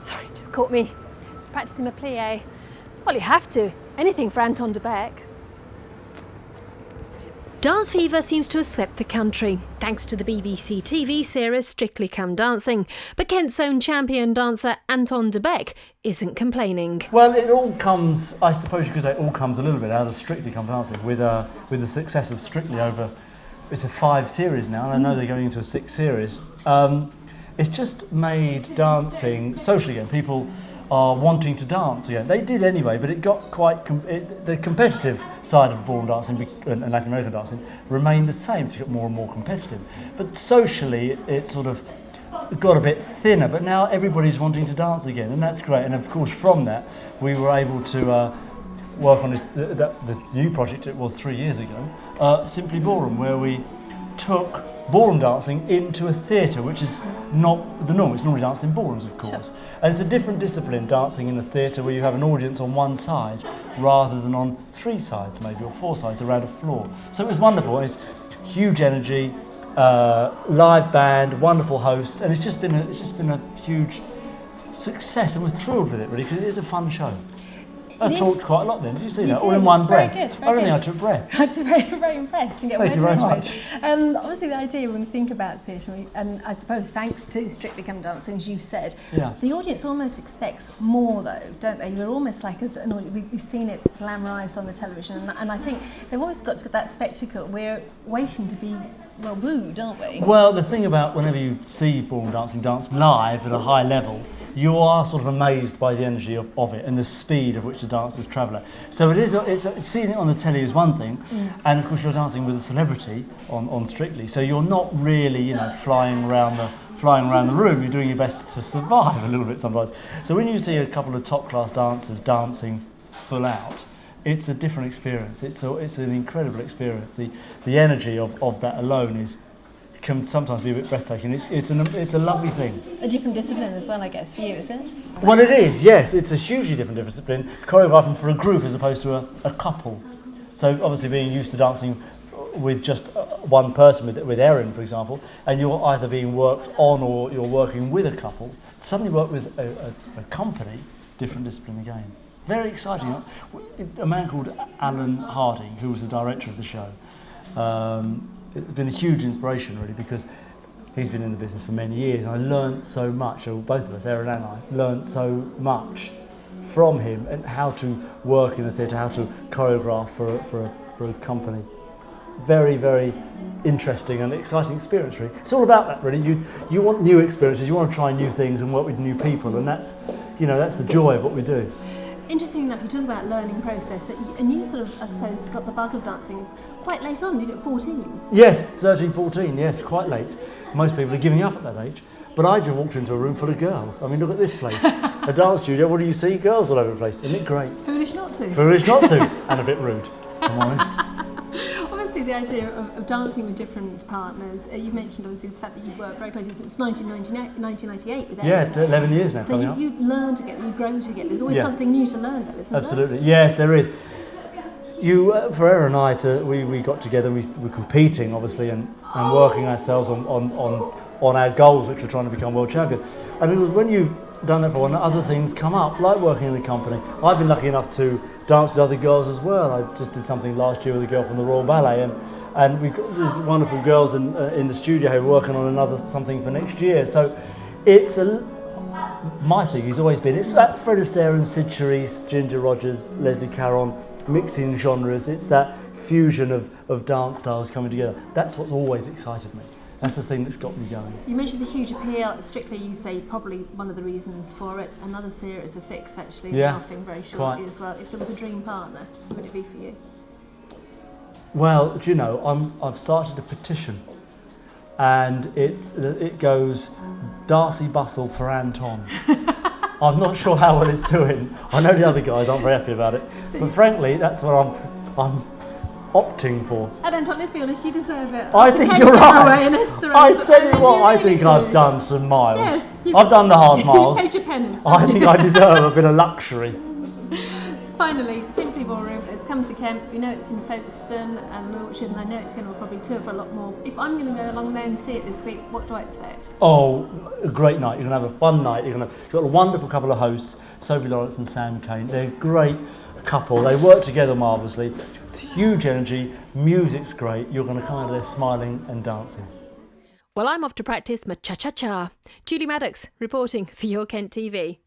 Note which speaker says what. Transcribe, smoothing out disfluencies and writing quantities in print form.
Speaker 1: Sorry, just caught me. Just practicing my plie. Well, you have to. Anything for Anton de Beke. Dance fever seems to have swept the country, thanks to the BBC TV series Strictly Come Dancing. But Kent's own champion dancer Anton de Beke isn't complaining.
Speaker 2: Well, it all comes, I suppose you could say it all comes a little bit out of Strictly Come Dancing with the success of Strictly over, it's a 5 series now, and I know they're going into a 6th series. It's just made dancing social again. People are wanting to dance again. They did anyway, but it got quite, the competitive side of ballroom dancing and Latin American dancing remained the same. It got more and more competitive. But socially, it sort of got a bit thinner, but now everybody's wanting to dance again, and that's great. And of course, from that, we were able to work on the new project, it was 3 years ago, Simply Ballroom, where we took ballroom dancing into a theatre, which is not the norm. It's normally danced in ballrooms, of course. Sure. And it's a different discipline, dancing in a theatre, where you have an audience on one side rather than on 3 sides, maybe, or 4 sides around a floor. So it was wonderful. It's huge energy, live band, wonderful hosts, and it's just been a huge success, and we're thrilled with it, really, because it is a fun show. I talked quite a lot then. Did you see that? All in one breath.
Speaker 1: Very good,
Speaker 2: I don't think I took breath.
Speaker 1: I was very impressed.
Speaker 2: Thank you very much.
Speaker 1: Obviously, the idea when we think about theatre, and I suppose thanks to Strictly Come Dancing, as you've said, the audience almost expects more, though, don't they? You're almost like, as an audience, we've seen it glamorised on the television, and I think they've always got to get that spectacle. We're waiting to be, well, wooed, aren't we?
Speaker 2: Well, the thing about whenever you see ballroom dancing dance live at a high level, you are sort of amazed by the energy of it and the speed of which the dancers travel at. So it's seeing it on the telly is one thing, and of course you're dancing with a celebrity on Strictly, so you're not really, flying around the room. You're doing your best to survive a little bit sometimes. So when you see a couple of top class dancers dancing full out, it's a different experience. It's an incredible experience. The energy of that alone can sometimes be a bit breathtaking. It's a lovely thing.
Speaker 1: A different discipline as well, I guess, for you, is it?
Speaker 2: Well, it is, yes. It's a hugely different discipline, choreographing for a group as opposed to a couple. So obviously being used to dancing with just one person, with Erin, for example, and you're either being worked on or you're working with a couple, to suddenly work with a company, different discipline again. Very exciting. A man called Alan Harding, who was the director of the show, it's been a huge inspiration, really, because he's been in the business for many years, and I learned so much, or both of us, Erin and I, learned so much from him and how to work in the theatre, how to choreograph for a company. Very, very interesting and exciting experience, really. It's all about that, really. You want new experiences, you want to try new things and work with new people, and that's the joy of what we do.
Speaker 1: Interesting enough, you talk about learning process, and you sort of, I suppose, got the bug of dancing quite late on, did you, at 14?
Speaker 2: Yes, 13, 14, yes, quite late. Most people are giving up at that age. But I just walked into a room full of girls. I mean, look at this place. A dance studio, what do you see? Girls all over the place. Isn't it great?
Speaker 1: Foolish not to.
Speaker 2: Foolish not to, and a bit rude, if I'm honest.
Speaker 1: Obviously, the idea of dancing with different partners, you mentioned obviously the fact that you've worked very closely since 1998 with Erin.
Speaker 2: Yeah, 11 years now.
Speaker 1: So you learn together, you grow together. There's always something new to learn, though, isn't there?
Speaker 2: Absolutely, yes, there is. For Erin and I, we got together. We were competing, obviously, and working ourselves on our goals, which were trying to become world champion. And it was when you've done that for one, other things come up, like working in a company. I've been lucky enough to dance with other girls as well. I just did something last year with a girl from the Royal Ballet, and we've got these wonderful girls in the studio who are working on something for next year. So it's my thing has always been, it's that Fred Astaire and Sid Charisse, Ginger Rogers, Leslie Caron, mixing genres. It's that fusion of dance styles coming together. That's what's always excited me. That's the thing that's got me going.
Speaker 1: You mentioned the huge appeal. Strictly, you say probably one of the reasons for it. Another series, the 6th, actually, laughing very shortly as well. If there was a dream partner, who would it be for you?
Speaker 2: Well, do you know, I've started a petition, and it goes Darcy Bustle for Anton. I'm not sure how well it's doing. I know the other guys aren't very happy about it, but frankly, that's what I'm opting for.
Speaker 1: And Anton, let's be honest, you deserve it.
Speaker 2: I think you're right. I tell you what, I think I've done some miles. Yes, I've done the hard miles.
Speaker 1: You paid your penance.
Speaker 2: I think I deserve a bit of luxury.
Speaker 1: Finally, Simply Ballroom has come to Kent. We know it's in Folkestone and Wiltshire, and I know it's going to probably tour for a lot more. If I'm going to go along there and see it this week, what do I expect?
Speaker 2: Oh, a great night. You're going to have a fun night. You've got a wonderful couple of hosts, Sophie Lawrence and Sam Kane. They're a great couple. They work together marvellously. It's huge energy. Music's great. You're going to come out of there smiling and dancing.
Speaker 3: Well, I'm off to practice my cha-cha-cha. Julie Maddocks reporting for YourKentTV.